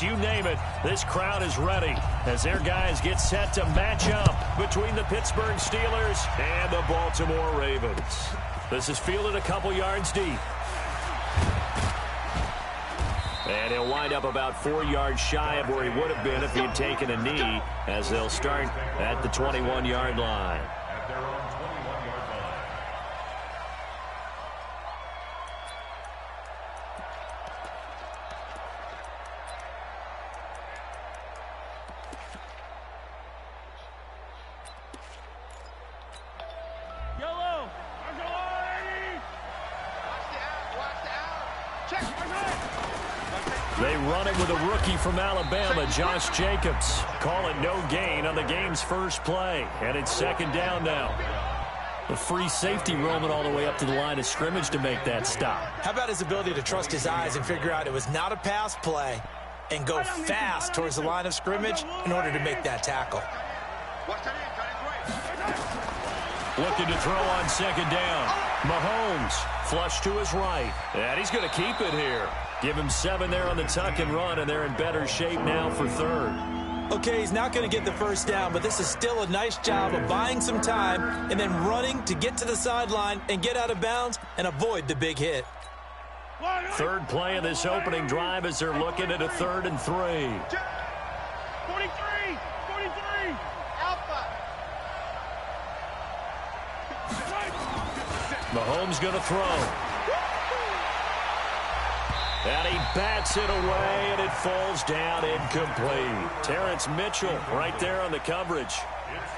you name it, this crowd is ready as their guys get set to match up between the Pittsburgh Steelers and the Baltimore Ravens. This is fielded a couple yards deep. And he'll wind up about 4 yards shy of where he would have been if he had taken a knee, as they'll start at the 21-yard line. They run it with a rookie from Alabama, Josh Jacobs. Call it no gain on the game's first play. And it's second down now. The free safety roaming all the way up to the line of scrimmage to make that stop. How about his ability to trust his eyes and figure out it was not a pass play and go fast towards the line of scrimmage in order to make that tackle. Looking to throw on second down. Mahomes flush to his right. And he's going to keep it here. Give him 7 there on the tuck and run, and they're in better shape now for third. Okay, he's not going to get the first down, but this is still a nice job of buying some time and then running to get to the sideline and get out of bounds and avoid the big hit. Third play of this opening drive as they're looking at a 3rd and 3. 43, Alpha. Mahomes going to throw. And he bats it away, and it falls down incomplete. Terrence Mitchell right there on the coverage.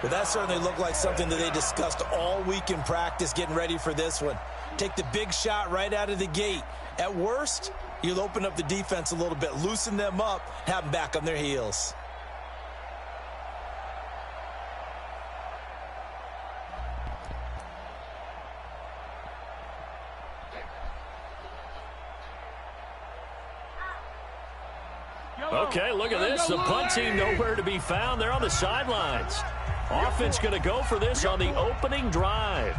Well, that certainly looked like something that they discussed all week in practice getting ready for this one. Take the big shot right out of the gate. At worst, you'll open up the defense a little bit, loosen them up, have them back on their heels. Okay, look at this. The punt team nowhere to be found. They're on the sidelines. Offense going to go for this on the opening drive.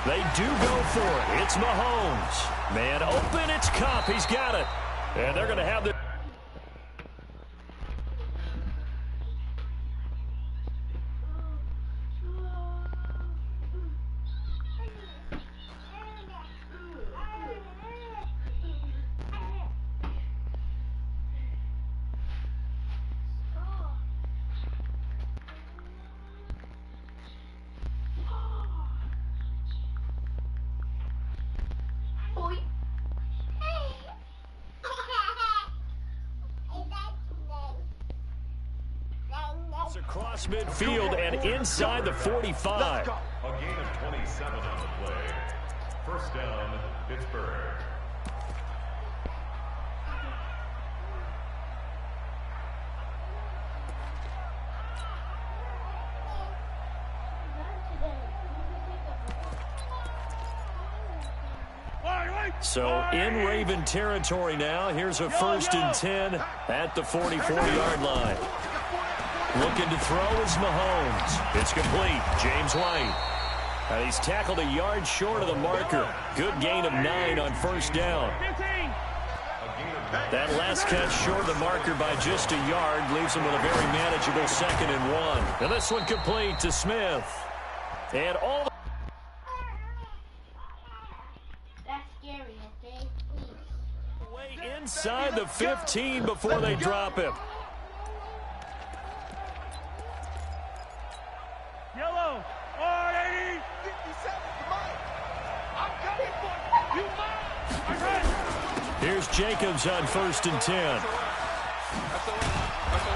They do go for it. It's Mahomes. Man open, it's Cup. He's got it. And they're going to have the... across midfield and inside the 45. A gain of 27 on the play. First down, Pittsburgh. So in Raven territory now. Here's a 1st and 10 at the 44-yard line. Looking to throw is Mahomes. It's complete. James White. And he's tackled a yard short of the marker. Good gain of 9 on first down. That last catch short of the marker by just a yard leaves him with a very manageable 2nd and 1. And this one complete to Smith. And all the way inside the 15 before they drop him. Yellow, 180, 57, come on. I'm coming for you. Here's Jacobs on 1st and 10.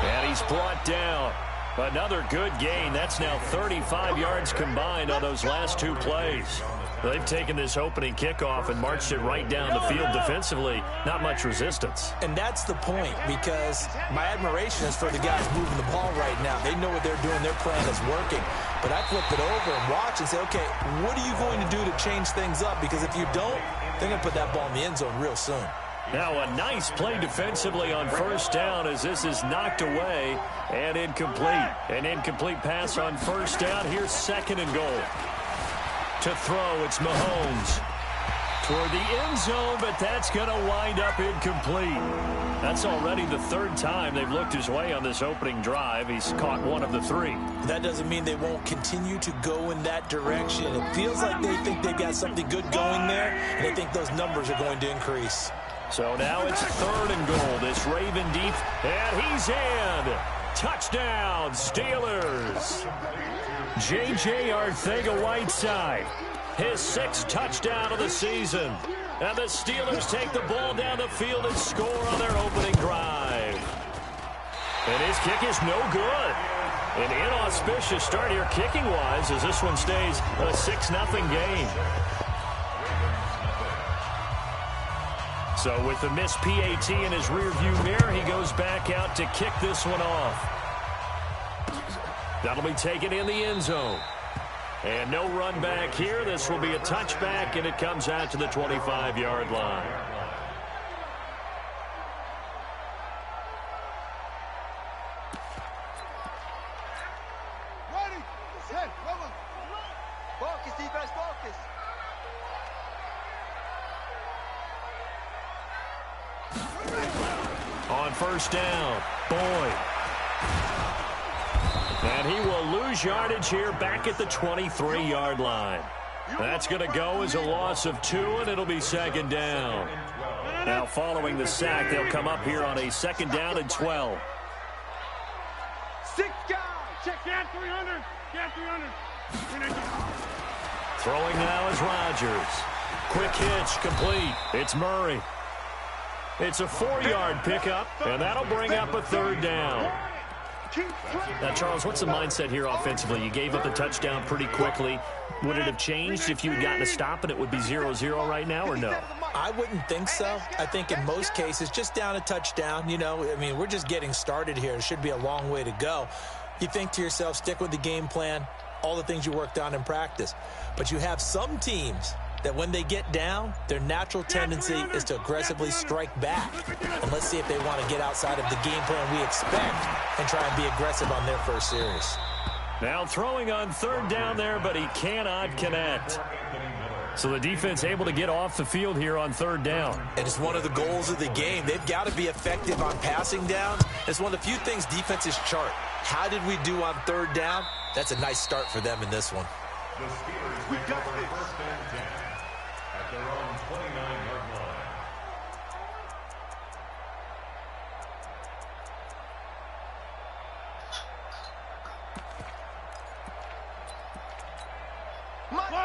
And he's brought down. Another good gain. That's now 35 yards combined on those last two plays. They've taken this opening kickoff and marched it right down the field defensively. Not much resistance. And that's the point, because my admiration is for the guys moving the ball right now. They know what they're doing. Their plan is working. But I flip it over and watch and say, okay, what are you going to do to change things up? Because if you don't, they're going to put that ball in the end zone real soon. Now a nice play defensively on first down as this is knocked away and incomplete. An incomplete pass on first down. Here's second and goal. To throw, it's Mahomes. Toward the end zone, but that's going to wind up incomplete. That's already the third time they've looked his way on this opening drive. He's caught one of the three. That doesn't mean they won't continue to go in that direction. It feels like they think they've got something good going there, and they think those numbers are going to increase. So now it's third and goal. This Raven deep, and he's in. Touchdown, Steelers. J.J. Arcega-Whiteside, his sixth touchdown of the season. And the Steelers take the ball down the field and score on their opening drive. And his kick is no good. An inauspicious start here kicking-wise as this one stays a 6-0 game. So with the missed PAT in his rearview mirror, he goes back out to kick this one off. That'll be taken in the end zone. And no run back here. This will be a touchback, and it comes out to the 25-yard line. Ready, set, run. Focus, defense, focus. On first down, Boyd. And he will lose yardage here back at the 23-yard line. That's going to go as a loss of 2, and it'll be second down. Now following the sack, they'll come up here on a second down and 12. 6 guys. Check down 300. Down 300. Throwing now is Rodgers. Quick hitch, complete. It's Murray. It's a 4-yard pickup, and that'll bring up a third down. Now, Charles, what's the mindset here offensively? You gave up the touchdown pretty quickly. Would it have changed if you had gotten a stop and it would be 0-0 right now, or no? I wouldn't think so. I think in most cases, just down a touchdown, you know, I mean, we're just getting started here. It should be a long way to go. You think to yourself, stick with the game plan, all the things you worked on in practice. But you have some teams that when they get down, their natural tendency is to aggressively strike back. And let's see if they want to get outside of the game plan we expect and try and be aggressive on their first series. Now throwing on third down there, but he cannot connect. So the defense able to get off the field here on third down. And it's one of the goals of the game. They've got to be effective on passing downs. It's one of the few things defenses chart. How did we do on third down? That's a nice start for them in this one. The Steelers make it first and 10 at their own 29-yard line.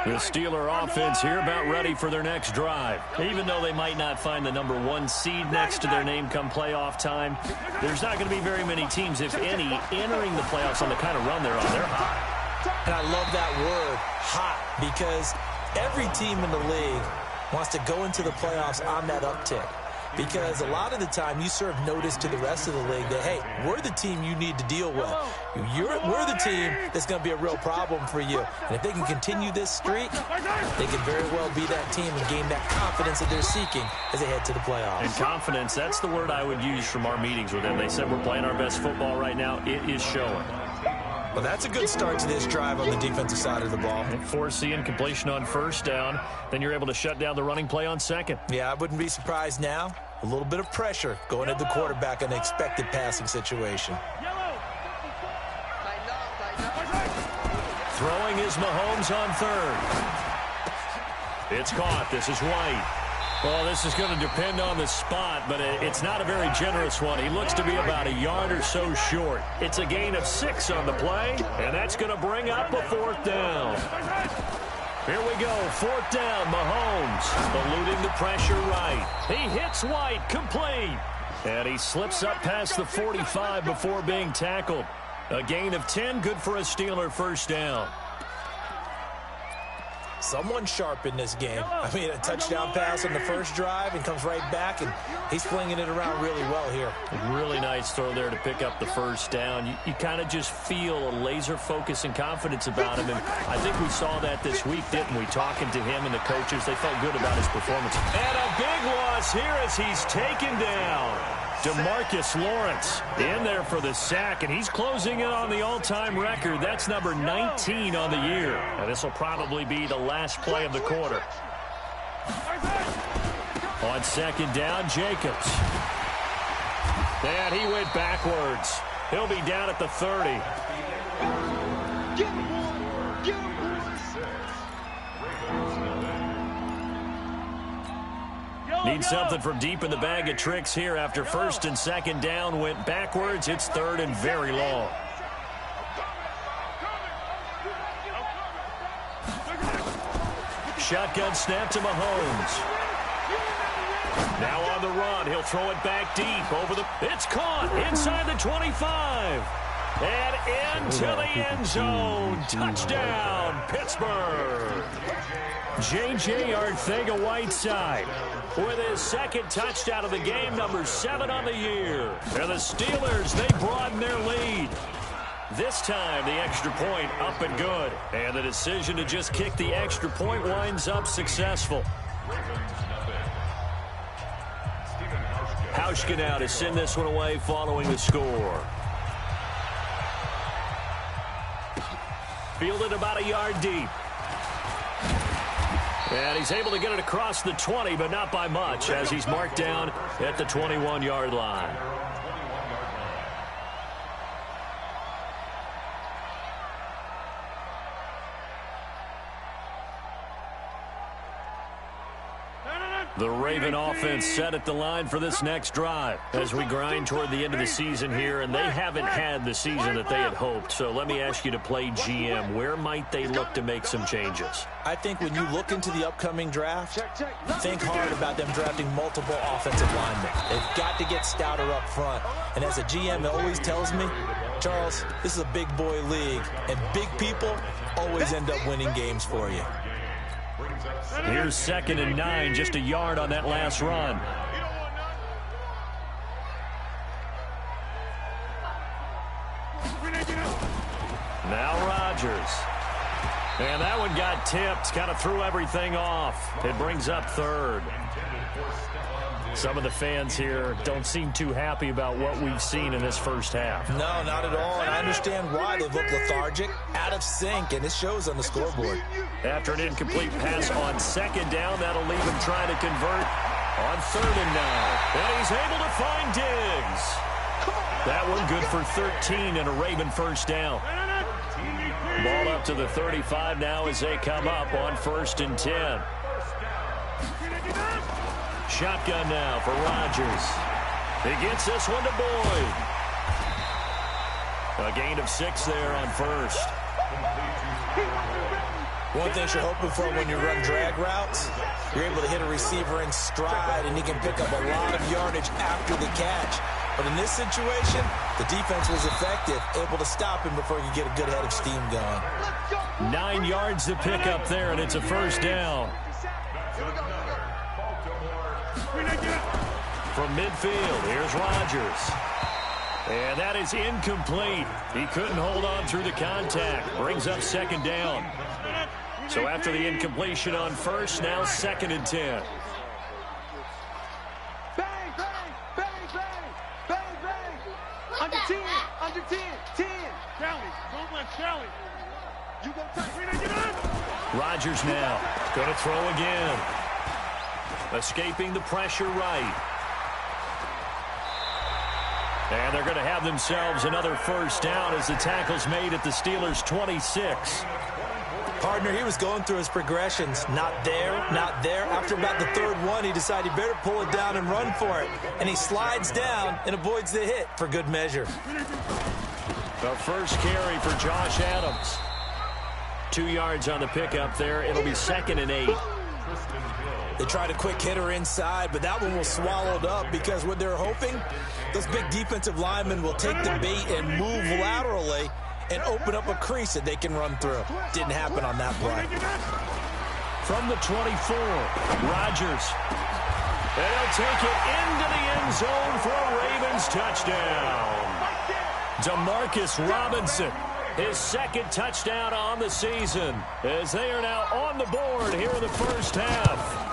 The Steeler offense here about ready for their next drive. Even though they might not find the number 1 seed next to their name come playoff time, there's not going to be very many teams, if any, entering the playoffs on the kind of run they're on. They're hot. And I love that word, hot, because every team in the league wants to go into the playoffs on that uptick. Because a lot of the time you serve notice to the rest of the league that, hey, we're the team you need to deal with. We're the team that's going to be a real problem for you. And if they can continue this streak, they can very well be that team and gain that confidence that they're seeking as they head to the playoffs. And confidence, that's the word I would use from our meetings with them. They said we're playing our best football right now. It is showing. Well, that's a good start to this drive on the defensive side of the ball. Foreseeing completion on first down. Then you're able to shut down the running play on second. Yeah, I wouldn't be surprised now. A little bit of pressure going at the quarterback in an expected passing situation. Throwing is Mahomes on third. It's caught. This is White. Well, this is going to depend on the spot, but it's not a very generous one. He looks to be about a yard or so short. It's a gain of 6 on the play, and that's going to bring up a fourth down. Here we go, fourth down, Mahomes, eluding the pressure right. He hits White, complete. And he slips up past the 45 before being tackled. A gain of 10, good for a Steeler first down. Someone sharp in this game. I mean, a touchdown pass on the first drive and comes right back, and he's flinging it around really well here. Really nice throw there to pick up the first down. You kind of just feel a laser focus and confidence about him, and I think we saw that this week, didn't we? Talking to him and the coaches, they felt good about his performance. And a big loss here as he's taken down. DeMarcus Lawrence in there for the sack, and he's closing in on the all-time record. That's number 19 on the year. And this will probably be the last play of the quarter. On second down, Jacobs. And he went backwards. He'll be down at the 30. Need something from deep in the bag of tricks here after first and second down went backwards. It's third and very long. Shotgun snap to Mahomes. Now on the run. He'll throw it back deep over the... It's caught inside the 25. And into the end zone. Touchdown, Pittsburgh. J.J. Arcega-Whiteside with his second touchdown of the game, number 7 on the year. And the Steelers, they broaden their lead. This time, the extra point up and good. And the decision to just kick the extra point winds up successful. Hauschka now to send this one away following the score. Fielded about a yard deep. And he's able to get it across the 20, but not by much, as he's marked down at the 21-yard line. The Raven offense set at the line for this next drive as we grind toward the end of the season here, and they haven't had the season that they had hoped. So let me ask you to play GM. Where might they look to make some changes? I think when you look into the upcoming draft, think hard about them drafting multiple offensive linemen. They've got to get stouter up front. And as a GM, it always tells me, Charles, this is a big boy league, and big people always end up winning games for you. Here's 2nd and 9, just a yard on that last run. Now Rodgers. And that one got tipped, kind of threw everything off. It brings up 3rd. Some of the fans here don't seem too happy about what we've seen in this first half. No, not at all, and I understand why. They look lethargic, out of sync, and it shows on the scoreboard. After an incomplete pass on 2nd down, that'll leave him trying to convert on 3rd and 9. And he's able to find Diggs. That one good for 13 and a Raven first down. Ball up to the 35 now as they come up on 1st and 10. Shotgun now for Rodgers. He gets this one to Boyd. A gain of 6 there on 1st. One thing you're hoping for when you run drag routes, you're able to hit a receiver in stride, and he can pick up a lot of yardage after the catch. But in this situation, the defense was effective, able to stop him before he could get a good head of steam going. 9 yards to pick up there, and it's a first down. From midfield, here's Rodgers. And that is incomplete. He couldn't hold on through the contact. Brings up 2nd down. So after the incompletion on 1st, now 2nd and 10. Bang, bang, bang, bang, bang, bang. Under 10, under 10, 10. Charlie, don't let Charlie. You go touch. Rodgers now going to throw again. Escaping the pressure right. And they're going to have themselves another first down as the tackle's made at the Steelers' 26. Partner, he was going through his progressions. Not there, not there. After about the 3rd one, he decided he better pull it down and run for it. And he slides down and avoids the hit for good measure. The first carry for Josh Adams. 2 yards on the pickup there. It'll be 2nd and 8. They tried a quick hitter inside, but that one was swallowed up because what they're hoping, those big defensive linemen will take the bait and move laterally and open up a crease that they can run through. Didn't happen on that play. From the 24, Rodgers. And he'll take it into the end zone for a Ravens touchdown. Demarcus Robinson, his second touchdown on the season, as they are now on the board here in the first half.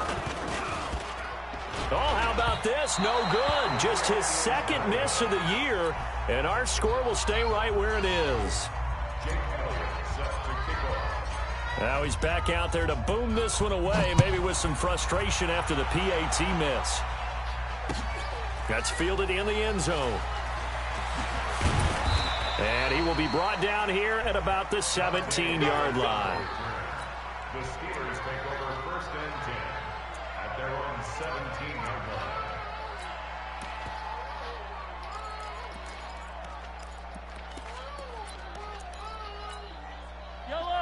Oh, how about this? No good. Just his second miss of the year, and our score will stay right where it is. Now he's back out there to boom this one away, maybe with some frustration after the PAT miss. That's fielded in the end zone. And he will be brought down here at about the 17-yard line. The Steelers take over first and 10 at their own 17-yard line.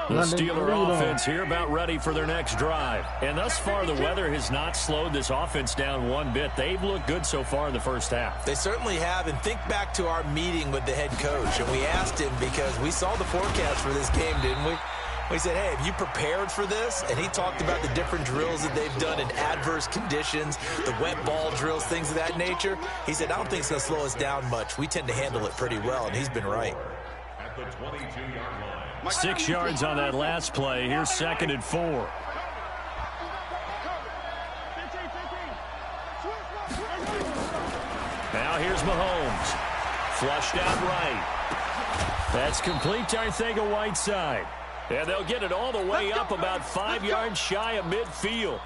The Steeler offense here about ready for their next drive. And thus far, the weather has not slowed this offense down one bit. They've looked good so far in the first half. They certainly have. And think back to our meeting with the head coach. And we asked him because we saw the forecast for this game, didn't we? We said, hey, have you prepared for this? And he talked about the different drills that they've done in adverse conditions, the wet ball drills, things of that nature. He said, I don't think it's going to slow us down much. We tend to handle it pretty well, and he's been right. At the 22-yard line. 6 yards on that last play. Here's 2nd and 4. Now here's Mahomes. Flushed out right. That's complete to Arcega-Whiteside. And they'll get it all the way up about 5 yards shy of midfield.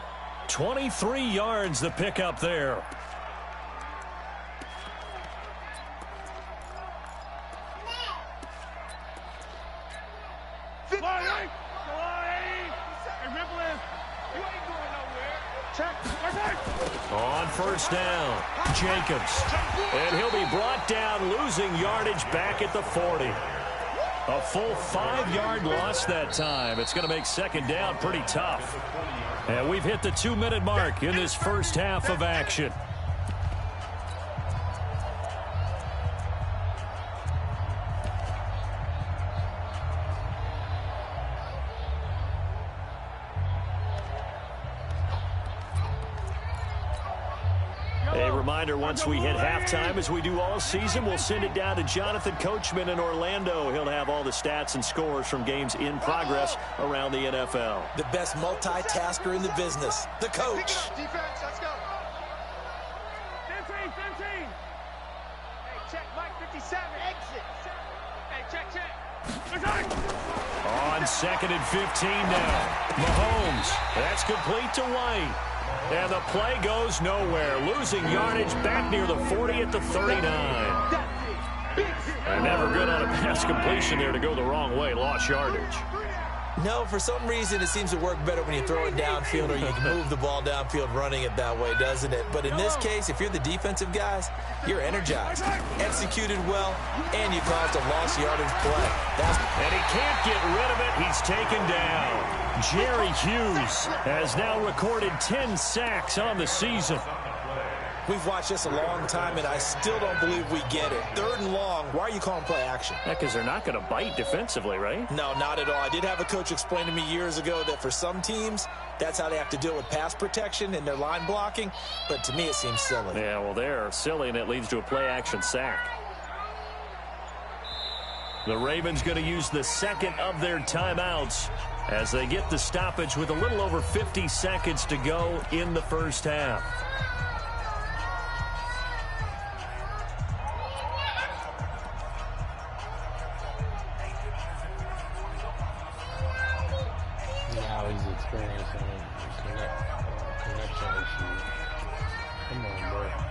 23 yards the pickup there. On first down, Jacobs. And he'll be brought down, losing yardage back at the 40. A full 5-yard loss that time. It's going to make second down pretty tough. And we've hit the 2-minute mark in this first half of action. A reminder, once we hit halftime, as we do all season, we'll send it down to Jonathan Coachman in Orlando. He'll have all the stats and scores from games in progress around the NFL. The best multitasker in the business, the coach. Defense, let's go. 15. Hey, check, Mike 57. Exit. Hey, check. On 2nd and 15 now. Mahomes. That's complete to White. And the play goes nowhere. Losing yardage back near the 40 at the 39. And never good on a pass completion there to go the wrong way. Lost yardage. No, for some reason it seems to work better when you throw it downfield or you can move the ball downfield running it that way, doesn't it? But in this case, if you're the defensive guys, you're energized, executed well, and you caused a lost yardage play. And he can't get rid of it. He's taken down. Jerry Hughes has now recorded 10 sacks on the season. We've watched this a long time, and I still don't believe we get it. 3rd and long, why are you calling play action? Yeah, because they're not going to bite defensively, right? No, not at all. I did have a coach explain to me years ago that for some teams, that's how they have to deal with pass protection and their line blocking. But to me, it seems silly. Yeah, well, they're silly, and it leads to a play-action sack. The Ravens going to use the second of their timeouts as they get the stoppage with a little over 50 seconds to go in the first half. Now he's experiencing connection issues. Come on, bro.